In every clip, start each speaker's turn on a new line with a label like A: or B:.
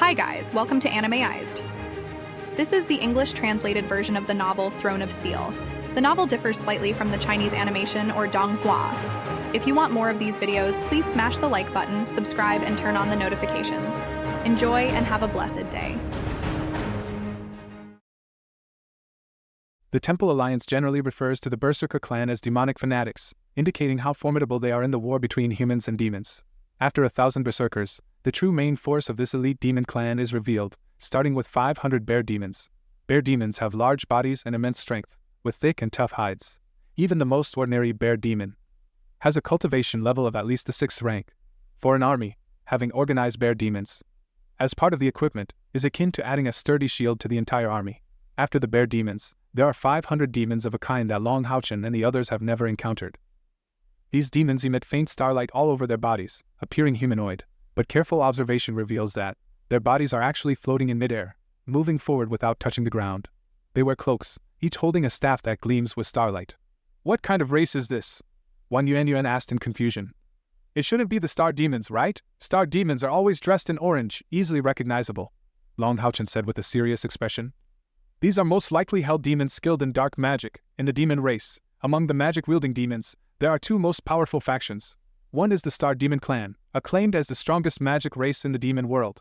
A: Hi guys, welcome to ANIMEized. This is the English translated version of the novel Throne of Seal. The novel differs slightly from the Chinese animation or donghua. If you want more of these videos, please smash the like button, subscribe, and turn on the notifications. Enjoy and have a blessed day.
B: The Temple Alliance generally refers to the Berserker clan as demonic fanatics, indicating how formidable they are in the war between humans and demons. After 1,000 Berserkers, the true main force of this elite demon clan is revealed, starting with 500 bear demons. Bear demons have large bodies and immense strength, with thick and tough hides. Even the most ordinary bear demon has a cultivation level of at least the 6th rank. For an army, having organized bear demons as part of the equipment is akin to adding a sturdy shield to the entire army. After the bear demons, there are 500 demons of a kind that longhaochen and the others have never encountered. These demons emit faint starlight all over their bodies, appearing humanoid, but careful observation reveals that their bodies are actually floating in midair, moving forward without touching the ground. They wear cloaks, each holding a staff that gleams with starlight. What kind of race is this? YuanYuan asked in confusion. It shouldn't be the star demons, right? Star demons are always dressed in orange, easily recognizable, longhaochen said with a serious expression. These are most likely hell demons skilled in dark magic, in the demon race. Among the magic-wielding demons, there are two most powerful factions. One is the Star Demon Clan, acclaimed as the strongest magic race in the demon world,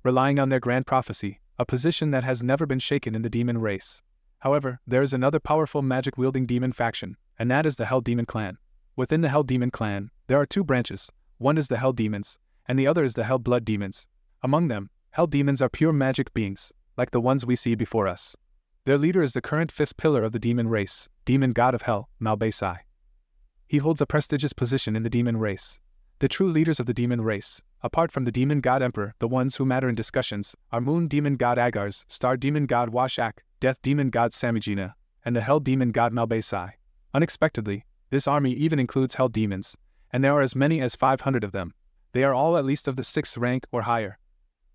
B: relying on their grand prophecy, a position that has never been shaken in the demon race. However, there is another powerful magic-wielding demon faction, and that is the Hell Demon Clan. Within the Hell Demon Clan, there are two branches. One is the Hell Demons, and the other is the Hell Blood Demons. Among them, Hell Demons are pure magic beings, like the ones we see before us. Their leader is the current 5th pillar of the demon race, Demon God of Hell, Maobei. He holds a prestigious position in the demon race. The true leaders of the demon race, apart from the demon god emperor, the ones who matter in discussions, are Moon Demon God Agars, Star Demon God Washak, Death Demon God Samijina, and the Hell Demon God Maobei. Unexpectedly, this army even includes Hell Demons, and there are as many as 500 of them. They are all at least of the 6th rank or higher.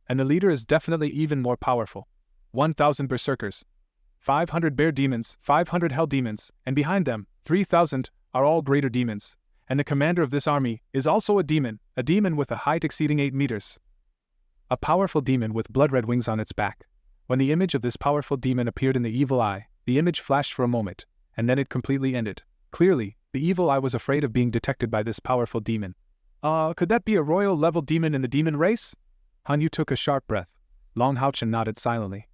B: And the leader is definitely even more powerful. 1,000 Berserkers, 500 bear demons, 500 Hell Demons, and behind them, 3,000, are all greater demons, and the commander of this army is also a demon with a height exceeding 8 meters. A powerful demon with blood-red wings on its back. When the image of this powerful demon appeared in the evil eye, the image flashed for a moment, and then it completely ended. Clearly, the evil eye was afraid of being detected by this powerful demon. Could that be a royal-level demon in the demon race? Han Yu took a sharp breath. Longhaochen nodded silently.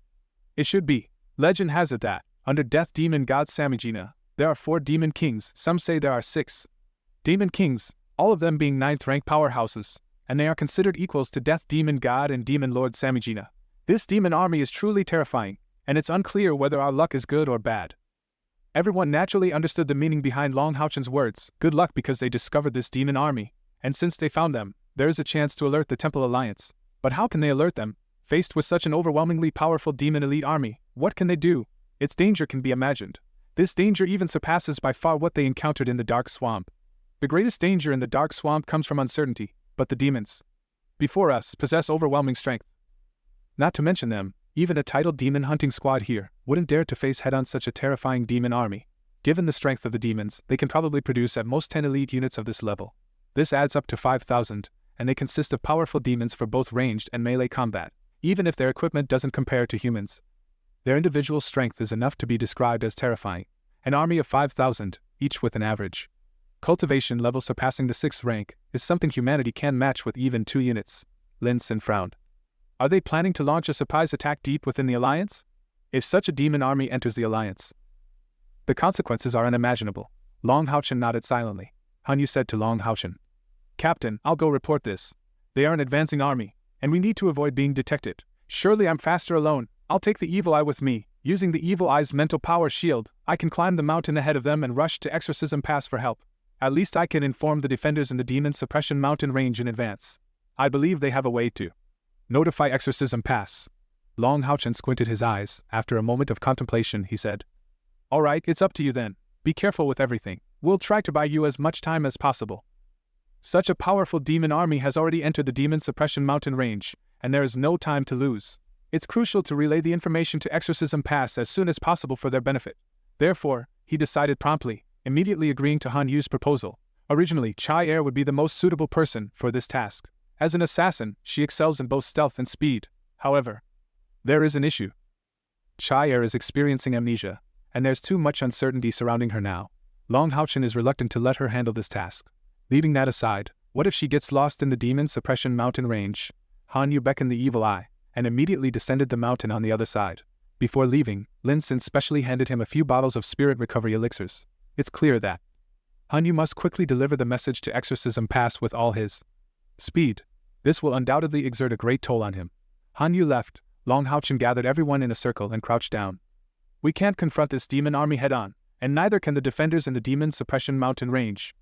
B: It should be. Legend has it that, under Death Demon God Samijina, there are 4 demon kings, some say there are 6. Demon kings, all of them being 9th rank powerhouses, and they are considered equals to Death Demon God and Demon Lord Samijina. This demon army is truly terrifying, and it's unclear whether our luck is good or bad. Everyone naturally understood the meaning behind Longhaochen's words, good luck, because they discovered this demon army, and since they found them, there is a chance to alert the Temple Alliance. But how can they alert them? Faced with such an overwhelmingly powerful demon elite army, what can they do? Its danger can be imagined. This danger even surpasses by far what they encountered in the Dark Swamp. The greatest danger in the Dark Swamp comes from uncertainty, but the demons before us possess overwhelming strength. Not to mention them, even a titled demon hunting squad here wouldn't dare to face head-on such a terrifying demon army. Given the strength of the demons, they can probably produce at most 10 elite units of this level. This adds up to 5,000, and they consist of powerful demons for both ranged and melee combat, even if their equipment doesn't compare to humans. Their individual strength is enough to be described as terrifying. An army of 5,000, each with an average cultivation level surpassing the 6th rank, is something humanity can match with even 2 units. Lin Xin frowned. Are they planning to launch a surprise attack deep within the Alliance? If such a demon army enters the Alliance, the consequences are unimaginable. Longhaochen nodded silently. Han Yu said to Longhaochen, Captain, I'll go report this. They are an advancing army, and we need to avoid being detected. Surely I'm faster alone. I'll take the evil eye with me. Using the evil eye's mental power shield, I can climb the mountain ahead of them and rush to Exorcism Pass for help. At least I can inform the defenders in the Demon Suppression Mountain range in advance. I believe they have a way to notify Exorcism Pass. Longhaochen squinted his eyes. After a moment of contemplation, he said, All right, it's up to you then. Be careful with everything. We'll try to buy you as much time as possible. Such a powerful demon army has already entered the Demon Suppression Mountain range, and there is no time to lose. It's crucial to relay the information to Exorcism Pass as soon as possible for their benefit. Therefore, he decided promptly, immediately agreeing to Han Yu's proposal. Originally, caier would be the most suitable person for this task. As an assassin, she excels in both stealth and speed. However, there is an issue. Caier is experiencing amnesia, and there's too much uncertainty surrounding her now. Longhaochen is reluctant to let her handle this task. Leaving that aside, what if she gets lost in the demon suppression mountain range? Hanyu beckoned the evil eye, and immediately descended the mountain on the other side. Before leaving, Lin Xin specially handed him a few bottles of spirit recovery elixirs. It's clear that Hanyu must quickly deliver the message to exorcism pass with all his speed. This will undoubtedly exert a great toll on him. Hanyu left. Longhaochen gathered everyone in a circle and crouched down. We can't confront this demon army head-on, and neither can the defenders in the demon suppression mountain range.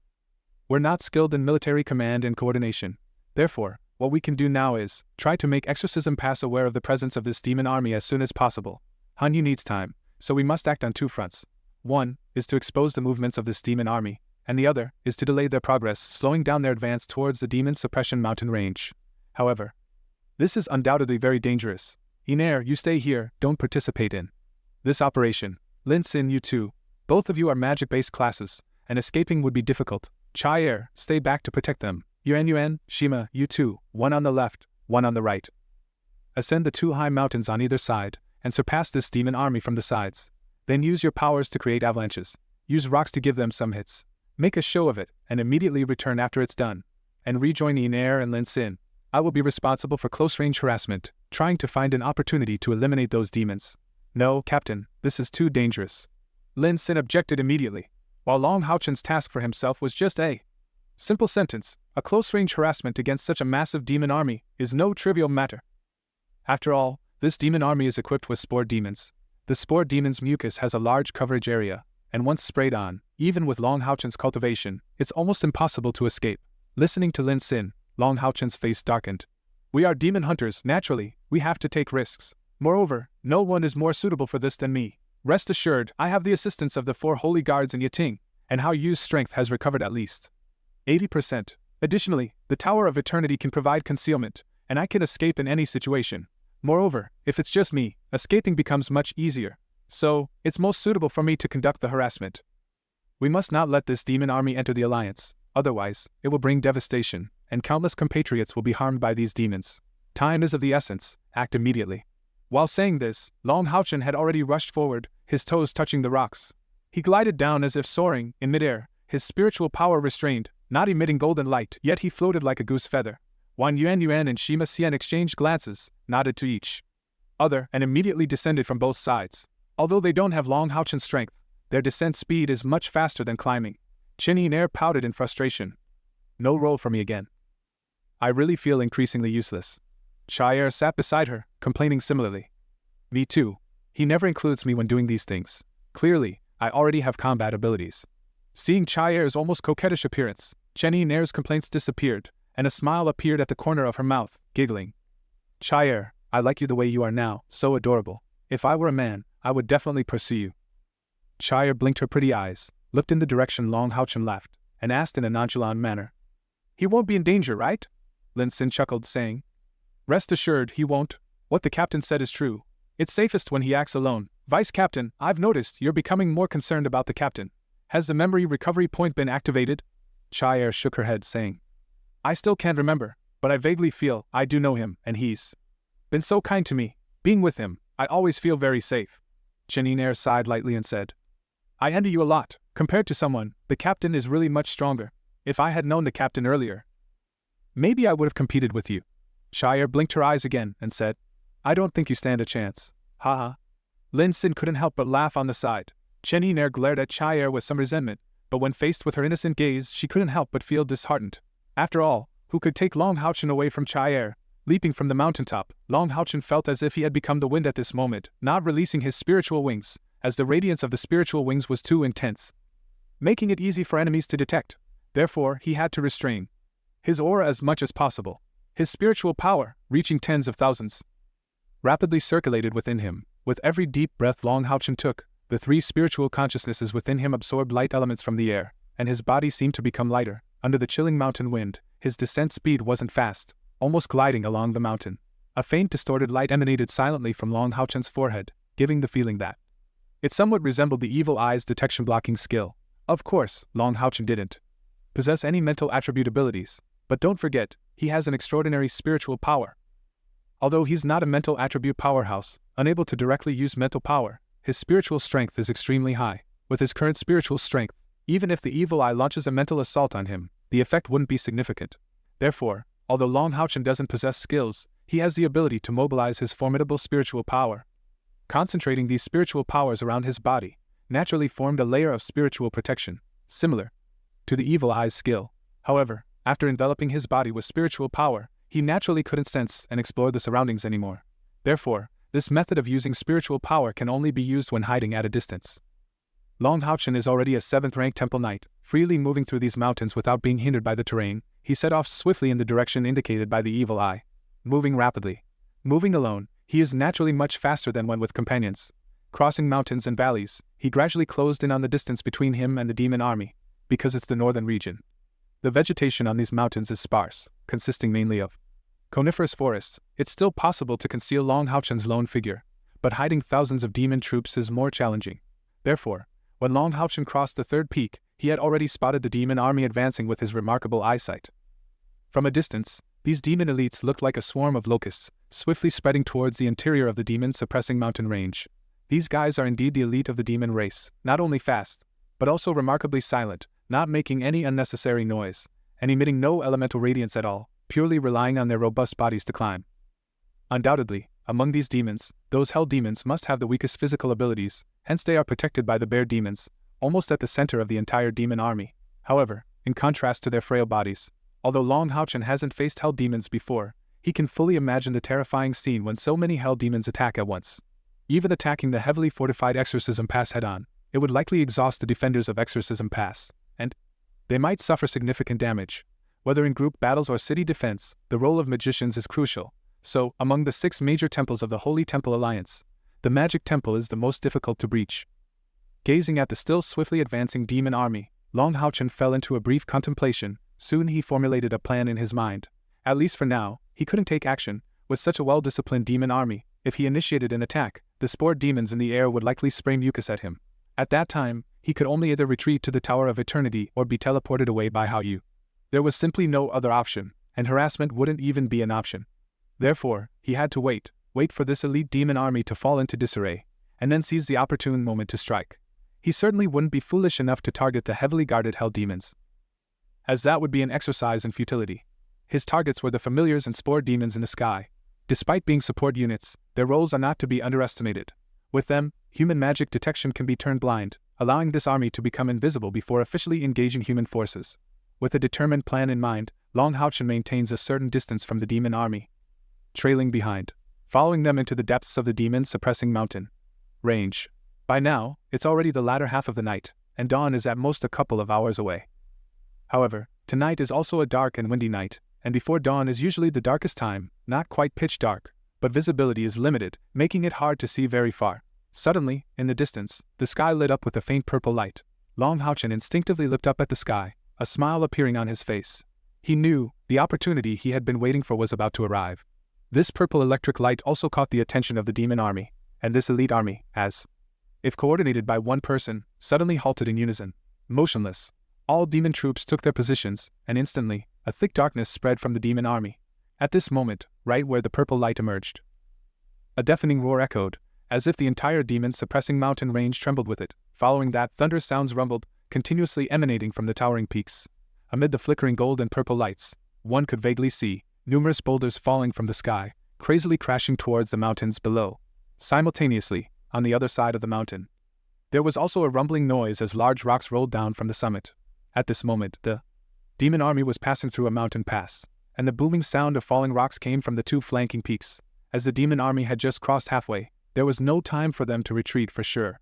B: We're not skilled in military command and coordination. Therefore, what we can do now is try to make exorcism pass aware of the presence of this demon army as soon as possible. Hanyu needs time, so we must act on two fronts. One is to expose the movements of this demon army, and the other is to delay their progress, slowing down their advance towards the demon suppression mountain range. However, this is undoubtedly very dangerous. Iner, you stay here, don't participate in this operation. Lin Xin, you too. Both of you are magic-based classes, and escaping would be difficult. Caier, stay back to protect them. YuanYuan, ShiMa, you two, one on the left, one on the right. Ascend the two high mountains on either side, and surpass this demon army from the sides. Then use your powers to create avalanches. Use rocks to give them some hits. Make a show of it, and immediately return after it's done. And rejoin Iner and Lin Xin. I will be responsible for close-range harassment, trying to find an opportunity to eliminate those demons. No, Captain, this is too dangerous. Lin Xin objected immediately, while Longhaochen's task for himself was just a simple sentence. A close-range harassment against such a massive demon army is no trivial matter. After all, this demon army is equipped with spore demons. The spore demon's mucus has a large coverage area, and once sprayed on, even with Longhaochen's cultivation, it's almost impossible to escape. Listening to Lin Xin, Longhaochen's face darkened. We are demon hunters, naturally, we have to take risks. Moreover, no one is more suitable for this than me. Rest assured, I have the assistance of the 4 holy guards in Yiting, and HaoYu's strength has recovered at least 80%. Additionally, the Tower of Eternity can provide concealment, and I can escape in any situation. Moreover, if it's just me, escaping becomes much easier. So, it's most suitable for me to conduct the harassment. We must not let this demon army enter the alliance, otherwise, it will bring devastation, and countless compatriots will be harmed by these demons. Time is of the essence, act immediately. While saying this, Longhaochen had already rushed forward, his toes touching the rocks. He glided down as if soaring, in midair, his spiritual power restrained, not emitting golden light, yet he floated like a goose feather. YuanYuan and ShiMa Sian exchanged glances, nodded to each other, and immediately descended from both sides. Although they don't have Longhaochen's strength, their descent speed is much faster than climbing. Chen pouted in frustration. No role for me again. I really feel increasingly useless. Caier sat beside her, complaining similarly. Me too. He never includes me when doing these things. Clearly, I already have combat abilities. Seeing Caier's almost coquettish appearance, Chen complaints disappeared, and a smile appeared at the corner of her mouth, giggling. Caier, I like you the way you are now, so adorable. If I were a man, I would definitely pursue you. Caier blinked her pretty eyes, looked in the direction Longhaochen left, and asked in a nonchalant manner. He won't be in danger, right? Lin Xin chuckled, saying. Rest assured, he won't. What the captain said is true. It's safest when he acts alone. Vice Captain, I've noticed you're becoming more concerned about the captain. Has the memory recovery point been activated? Caier shook her head, saying. I still can't remember, but I vaguely feel I do know him, and he's been so kind to me. Being with him, I always feel very safe. Chen sighed lightly and said. I envy you a lot. Compared to someone, the captain is really much stronger. If I had known the captain earlier, maybe I would have competed with you. Caier blinked her eyes again and said, I don't think you stand a chance. Haha. Lin Xin couldn't help but laugh on the side. Chen glared at Caier with some resentment, but when faced with her innocent gaze, she couldn't help but feel disheartened. After all, who could take Longhaochen away from Caier? Leaping from the mountaintop, Longhaochen felt as if he had become the wind at this moment, not releasing his spiritual wings, as the radiance of the spiritual wings was too intense, making it easy for enemies to detect. Therefore, he had to restrain his aura as much as possible. His spiritual power, reaching tens of thousands, rapidly circulated within him. With every deep breath Longhaochen took, the 3 spiritual consciousnesses within him absorbed light elements from the air, and his body seemed to become lighter. Under the chilling mountain wind, his descent speed wasn't fast, almost gliding along the mountain. A faint distorted light emanated silently from Longhaochen's forehead, giving the feeling that it somewhat resembled the evil eye's detection-blocking skill. Of course, Longhaochen didn't possess any mental attribute abilities, but don't forget, he has an extraordinary spiritual power. Although he's not a mental attribute powerhouse, unable to directly use mental power, his spiritual strength is extremely high. With his current spiritual strength, even if the evil eye launches a mental assault on him, the effect wouldn't be significant. Therefore, although longhaochen doesn't possess skills, he has the ability to mobilize his formidable spiritual power. Concentrating these spiritual powers around his body naturally formed a layer of spiritual protection, similar to the evil eye's skill. However, after enveloping his body with spiritual power, he naturally couldn't sense and explore the surroundings anymore. Therefore, this method of using spiritual power can only be used when hiding at a distance. Longhaochen is already a 7th-rank temple knight, freely moving through these mountains without being hindered by the terrain. He set off swiftly in the direction indicated by the evil eye, moving rapidly. Moving alone, he is naturally much faster than when with companions. Crossing mountains and valleys, he gradually closed in on the distance between him and the demon army, because it's the northern region. The vegetation on these mountains is sparse, consisting mainly of coniferous forests. It's still possible to conceal longhaochen's lone figure, but hiding thousands of demon troops is more challenging. Therefore, when longhaochen crossed the 3rd peak, he had already spotted the demon army advancing with his remarkable eyesight. From a distance, these demon elites looked like a swarm of locusts, swiftly spreading towards the interior of the demon-suppressing mountain range. These guys are indeed the elite of the demon race, not only fast, but also remarkably silent, not making any unnecessary noise, and emitting no elemental radiance at all, purely relying on their robust bodies to climb. Undoubtedly, among these demons, those hell demons must have the weakest physical abilities, hence they are protected by the bear demons, almost at the center of the entire demon army. However, in contrast to their frail bodies, although longhaochen hasn't faced hell demons before, he can fully imagine the terrifying scene when so many hell demons attack at once. Even attacking the heavily fortified Exorcism Pass head-on, it would likely exhaust the defenders of Exorcism Pass, and they might suffer significant damage. Whether in group battles or city defense, the role of magicians is crucial. So, among the 6 major temples of the Holy Temple Alliance, the Magic Temple is the most difficult to breach. Gazing at the still swiftly advancing demon army, longhaochen fell into a brief contemplation. Soon he formulated a plan in his mind. At least for now, he couldn't take action. With such a well-disciplined demon army, if he initiated an attack, the spore demons in the air would likely spray mucus at him. At that time, he could only either retreat to the Tower of Eternity or be teleported away by HaoChen. There was simply no other option, and harassment wouldn't even be an option. Therefore, he had to wait for this elite demon army to fall into disarray, and then seize the opportune moment to strike. He certainly wouldn't be foolish enough to target the heavily guarded hell demons, as that would be an exercise in futility. His targets were the familiars and spore demons in the sky. Despite being support units, their roles are not to be underestimated. With them, human magic detection can be turned blind, allowing this army to become invisible before officially engaging human forces. With a determined plan in mind, longhaochen maintains a certain distance from the demon army, trailing behind, following them into the depths of the demon-suppressing mountain range. By now, it's already the latter half of the night, and dawn is at most a couple of hours away. However, tonight is also a dark and windy night, and before dawn is usually the darkest time, not quite pitch dark, but visibility is limited, making it hard to see very far. Suddenly, in the distance, the sky lit up with a faint purple light. Longhaochen instinctively looked up at the sky, a smile appearing on his face. He knew the opportunity he had been waiting for was about to arrive. This purple electric light also caught the attention of the demon army, and this elite army, as if coordinated by one person, suddenly halted in unison. Motionless, all demon troops took their positions, and instantly, a thick darkness spread from the demon army. At this moment, right where the purple light emerged, a deafening roar echoed, as if the entire demon-suppressing mountain range trembled with it. Following that, thunderous sounds rumbled, continuously emanating from the towering peaks. Amid the flickering gold and purple lights, one could vaguely see numerous boulders falling from the sky, crazily crashing towards the mountains below. Simultaneously, on the other side of the mountain, there was also a rumbling noise as large rocks rolled down from the summit. At this moment, the demon army was passing through a mountain pass, and the booming sound of falling rocks came from the 2 flanking peaks. As the demon army had just crossed halfway, there was no time for them to retreat for sure.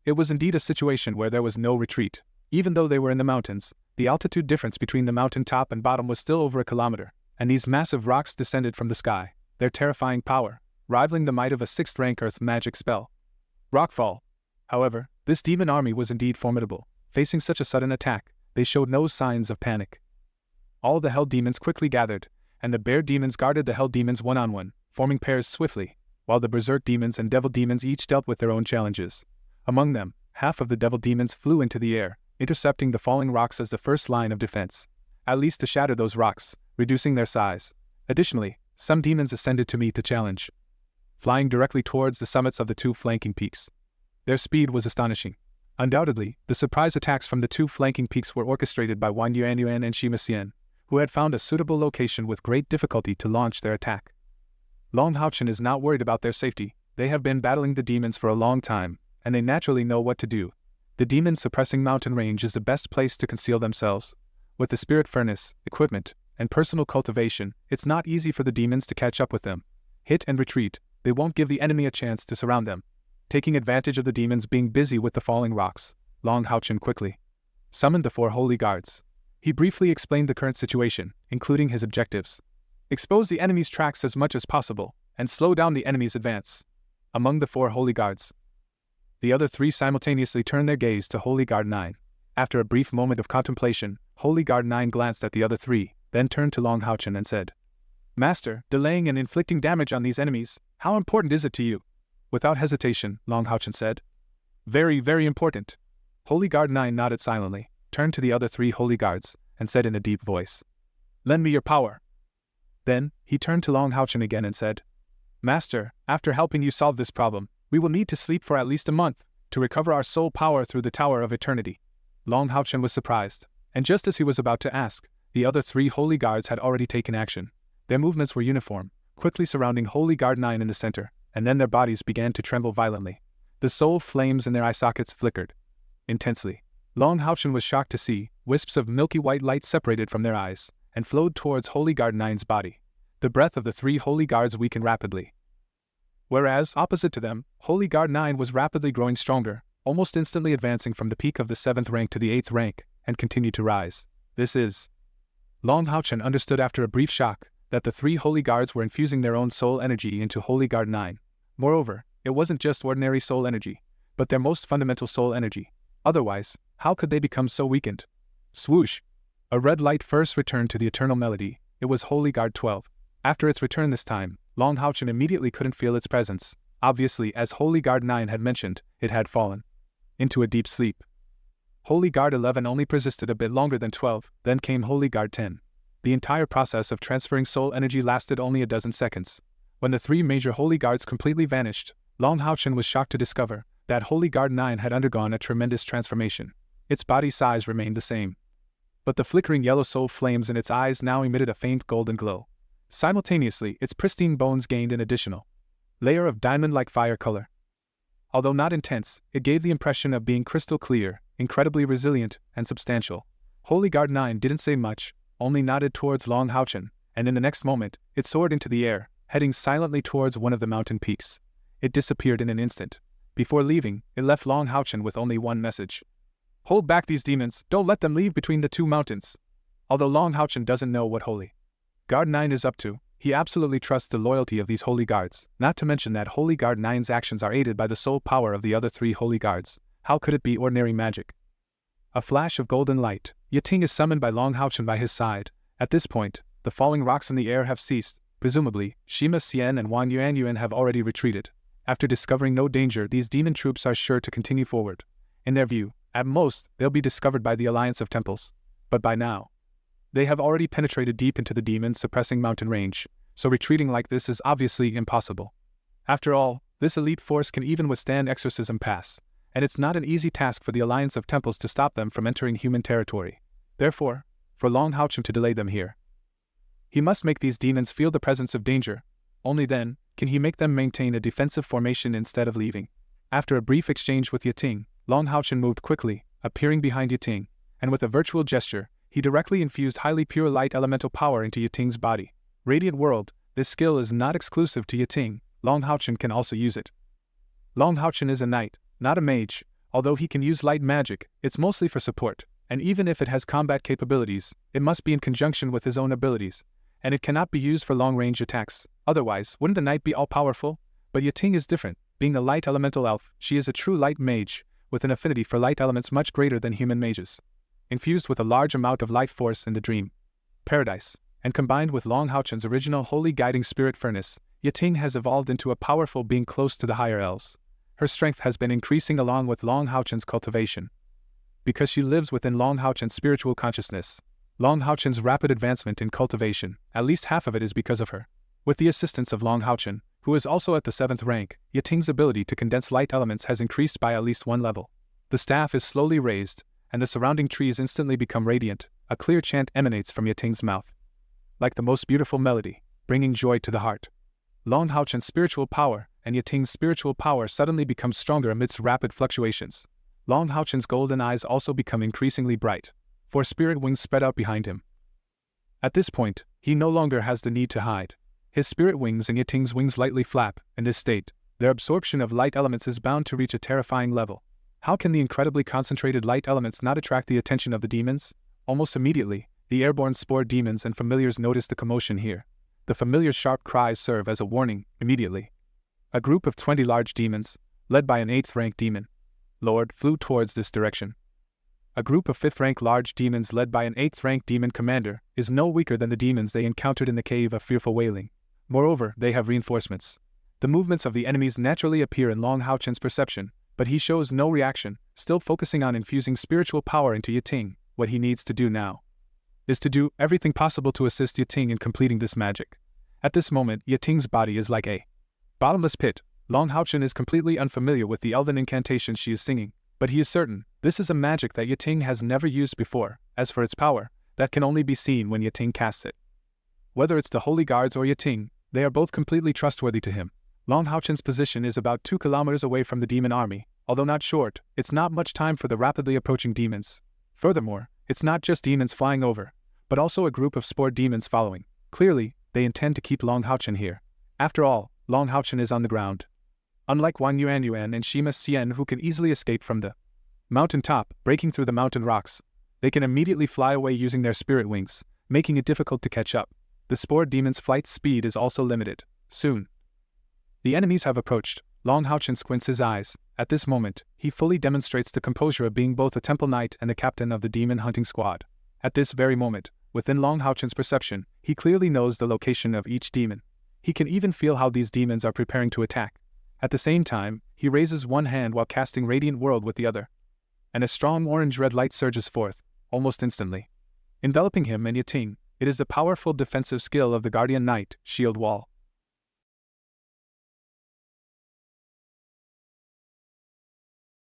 B: It was indeed a situation where there was no retreat. Even though they were in the mountains, the altitude difference between the mountain top and bottom was still over a kilometer, and these massive rocks descended from the sky, their terrifying power rivaling the might of a 6th-rank earth magic spell. Rockfall. However, this demon army was indeed formidable. Facing such a sudden attack, they showed no signs of panic. All the hell demons quickly gathered, and the bear demons guarded the hell demons one-on-one, forming pairs swiftly, while the berserk demons and devil demons each dealt with their own challenges. Among them, half of the devil demons flew into the air, intercepting the falling rocks as the first line of defense. At least to shatter those rocks, reducing their size. Additionally, some demons ascended to meet the challenge, flying directly towards the summits of the two flanking peaks. Their speed was astonishing. Undoubtedly, the surprise attacks from the two flanking peaks were orchestrated by YuanYuan and Sian, who had found a suitable location with great difficulty to launch their attack. Longhaochen is not worried about their safety. They have been battling the demons for a long time, and they naturally know what to do. The demon-suppressing mountain range is the best place to conceal themselves. With the spirit furnace, equipment, and personal cultivation, it's not easy for the demons to catch up with them. Hit and retreat, they won't give the enemy a chance to surround them. Taking advantage of the demons being busy with the falling rocks, Longhaochen quickly summoned the 4 holy guards. He briefly explained the current situation, including his objectives. Expose the enemy's tracks as much as possible, and slow down the enemy's advance. Among the 4 holy guards, the other 3 simultaneously turned their gaze to Holy Guard 9. After a brief moment of contemplation, Holy Guard 9 glanced at the other 3, then turned to Longhaochen and said, "Master, delaying and inflicting damage on these enemies, how important is it to you?" Without hesitation, Longhaochen said, "Very, very important." Holy Guard 9 nodded silently, turned to the other 3 holy guards, and said in a deep voice, "Lend me your power." Then, he turned to Longhaochen again and said, "Master, after helping you solve this problem, we will need to sleep for at least a month, to recover our soul power through the Tower of Eternity." Longhaochen was surprised, and just as he was about to ask, the other 3 holy guards had already taken action. Their movements were uniform, quickly surrounding Holy Guard 9 in the center, and then their bodies began to tremble violently. The soul flames in their eye sockets flickered intensely. Longhaochen was shocked to see wisps of milky white light separated from their eyes and flowed towards Holy Guard 9's body. The breath of the 3 holy guards weakened rapidly. Whereas, opposite to them, Holy Guard 9 was rapidly growing stronger, almost instantly advancing from the peak of the 7th rank to the 8th rank, and continued to rise. This is... Longhaochen understood after a brief shock that the 3 holy guards were infusing their own soul energy into Holy Guard 9. Moreover, it wasn't just ordinary soul energy, but their most fundamental soul energy. Otherwise, how could they become so weakened? Swoosh! A red light first returned to the eternal melody. It was Holy Guard 12. After its return this time, Longhaochen immediately couldn't feel its presence. Obviously, as Holy Guard 9 had mentioned, it had fallen into a deep sleep. Holy Guard 11 only persisted a bit longer than 12, then came Holy Guard 10. The entire process of transferring soul energy lasted only a dozen seconds. When the 3 major holy guards completely vanished, Longhaochen was shocked to discover that Holy Guard 9 had undergone a tremendous transformation. Its body size remained the same, but the flickering yellow soul flames in its eyes now emitted a faint golden glow. Simultaneously, its pristine bones gained an additional layer of diamond-like fire color. Although not intense, it gave the impression of being crystal clear, incredibly resilient, and substantial. Holy Guard 9 didn't say much, only nodded towards Longhaochen, and in the next moment, it soared into the air, heading silently towards one of the mountain peaks. It disappeared in an instant. Before leaving, it left Longhaochen with only one message. "Hold back these demons, don't let them leave between the 2 mountains." Although Longhaochen doesn't know what Holy Guard 9 is up to, he absolutely trusts the loyalty of these holy guards, not to mention that Holy Guard 9's actions are aided by the soul power of the other 3 holy guards. How could it be ordinary magic? A flash of golden light, Yating is summoned by Longhaochen by his side. At this point, the falling rocks in the air have ceased. Presumably, ShiMa, Sian and YuanYuan have already retreated. After discovering no danger, these demon troops are sure to continue forward. In their view, at most, they'll be discovered by the Alliance of Temples. But by now, they have already penetrated deep into the demon-suppressing mountain range, so retreating like this is obviously impossible. After all, this elite force can even withstand Exorcism Pass, and it's not an easy task for the Alliance of Temples to stop them from entering human territory. Therefore, for Longhaochen to delay them here, he must make these demons feel the presence of danger. Only then can he make them maintain a defensive formation instead of leaving. After a brief exchange with Yating, Longhaochen moved quickly, appearing behind Yating, and with a virtual gesture, he directly infused highly pure light elemental power into Yating's body. Radiant World, this skill is not exclusive to Yating, Longhaochen can also use it. Longhaochen is a knight, not a mage. Although he can use light magic, it's mostly for support, and even if it has combat capabilities, it must be in conjunction with his own abilities, and it cannot be used for long-range attacks. Otherwise, wouldn't a knight be all-powerful? But Yating is different. Being a light elemental elf, she is a true light mage, with an affinity for light elements much greater than human mages. Infused with a large amount of life force in the dream paradise, and combined with Longhaochen's original holy guiding spirit furnace, Yating has evolved into a powerful being close to the higher elves. Her strength has been increasing along with Longhaochen's cultivation. Because she lives within Longhaochen's spiritual consciousness, longhaochen's rapid advancement in cultivation, at least half of it is because of her. With the assistance of longhaochen, who is also at the 7th rank, Yating's ability to condense light elements has increased by at least 1 level. The staff is slowly raised, and the surrounding trees instantly become radiant. A clear chant emanates from Yating's mouth, like the most beautiful melody, bringing joy to the heart. Longhaochen's spiritual power and Yating's spiritual power suddenly become stronger amidst rapid fluctuations. Longhaochen's golden eyes also become increasingly bright, for spirit wings spread out behind him. At this point, he no longer has the need to hide. His spirit wings and Yating's wings lightly flap. In this state, their absorption of light elements is bound to reach a terrifying level. How can the incredibly concentrated light elements not attract the attention of the demons? Almost immediately, the airborne spore demons and familiars notice the commotion here. The familiars' sharp cries serve as a warning. Immediately, a group of 20 large demons, led by an 8th rank demon lord, flew towards this direction. A group of 5th rank large demons led by an 8th rank demon commander is no weaker than the demons they encountered in the cave of fearful wailing. Moreover, they have reinforcements. The movements of the enemies naturally appear in longhaochen's perception, but he shows no reaction, still focusing on infusing spiritual power into Yating. What he needs to do now is to do everything possible to assist Yating in completing this magic. At this moment, Yating's body is like a bottomless pit. Longhaochen is completely unfamiliar with the elven incantation she is singing, but he is certain this is a magic that Yating has never used before. As for its power, that can only be seen when Yating casts it. Whether it's the Holy Guards or Yating, they are both completely trustworthy to him. Longhaochen's position is about 2 kilometers away from the demon army. Although not short, it's not much time for the rapidly approaching demons. Furthermore, it's not just demons flying over, but also a group of spore demons following. Clearly, they intend to keep Longhaochen here. After all, Longhaochen is on the ground. Unlike YuanYuan and ShiMa Sian, who can easily escape from the mountain top, breaking through the mountain rocks, they can immediately fly away using their spirit wings, making it difficult to catch up. The spore demon's flight speed is also limited. Soon, the enemies have approached. Longhaochen squints his eyes. At this moment, he fully demonstrates the composure of being both a temple knight and the captain of the demon hunting squad. At this very moment, within Longhaochen's perception, he clearly knows the location of each demon. He can even feel how these demons are preparing to attack. At the same time, he raises one hand while casting Radiant World with the other, and a strong orange-red light surges forth, almost instantly, enveloping him and Yating. It is the powerful defensive skill of the Guardian Knight, Shield Wall.